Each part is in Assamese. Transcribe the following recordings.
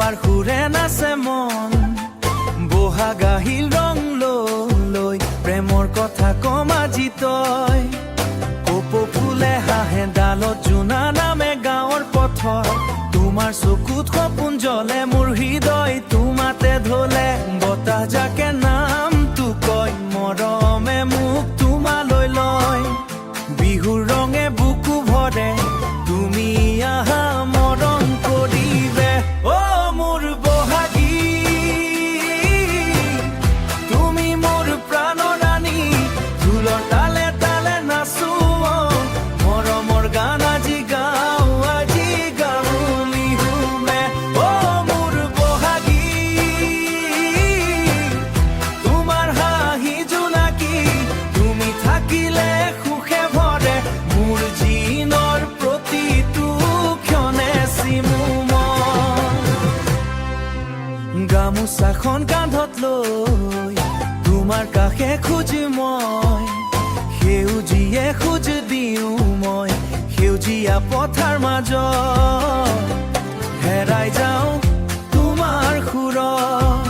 পেপাৰ সুৰে নাচে মন বহাগ আহিল ৰং লৈ প্ৰেমৰ কথা কম আজি তই কপৌ ফুলে হাঁহে ডালত জোনা নামে গাঁৱৰ পথৰ তোমাৰ চকুত সপোন জ্বলে মোৰ হৃদয় তোমাতে ঢলে বতাহ যাকে নামটো কয় মৰমে মোক তোমালৈ লয় বিহুৰ ৰঙে বুকু ভৰে তুমি আহা মৰম কৰিবে অ মোৰ বহাগী তুমি মোৰ প্ৰাণৰ ৰাণী ঢোলৰ তালে তালে নাচো মৰমৰ গান আজি গাওঁ বিহুমে অ মোৰ বহাগী তোমাৰ হাঁহি জোনাকী তুমি থাকিলে সুখে ভৰে মোৰ জীনৰ প্ৰতিটো ক্ষণে চিমু গামোচাখন কান্ধত লৈ তোমাৰ কাষে খোজ মই সেউজীয়ে খোজ দিওঁ মই সেউজীয়া পথাৰ মাজত হেৰাই যাওঁ তোমাৰ সুৰত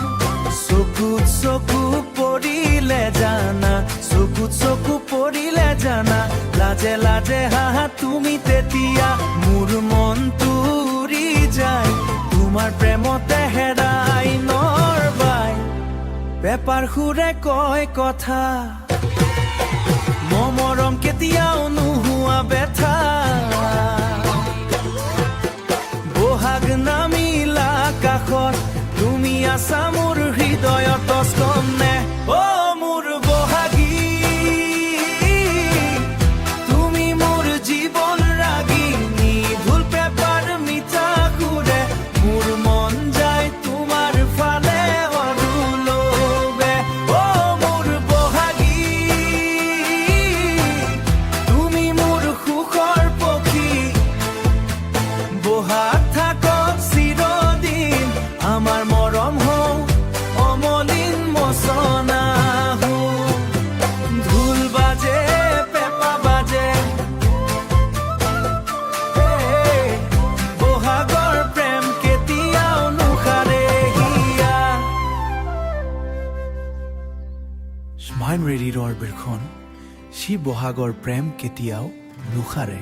চকুত চকু পৰিলে জানা চকুত চকু পৰিলে জানা লাজে লাজে হাহা তুমি তেতিয়া মোৰ মনটো উৰি যায় তোমাৰ প্ৰেমতে হেৰাই নৰবাই পেপাৰ সুৰে কয় কথা মৰম কেতিয়াও নোহোৱা বেথা বহাগ নামিলা কাষত তুমি আছা মোৰ হৃদয়ত কমনে অ মোৰ বহাগী তুমি মোৰ জীৱন ৰাগিনী ঢোল পেপাৰ মিঠা সুৰে মোৰ মন যায় তোমাৰ ফালে অদুলবে অ মোৰ বহাগী তুমি মোৰ সুখৰ পক্ষী বহাগ থাকক চিৰদিন আমাৰ মৰম হওঁ অমলিন মচনা ঢোল বাজে পেঁপা বাজে বহাগৰ প্ৰেম কেতিয়াও নুখাৰে হিয়া স্মাইল ৰেডিঅ'ৰ বেৰখন সি বহাগৰ প্ৰেম কেতিয়াও নুখাৰে।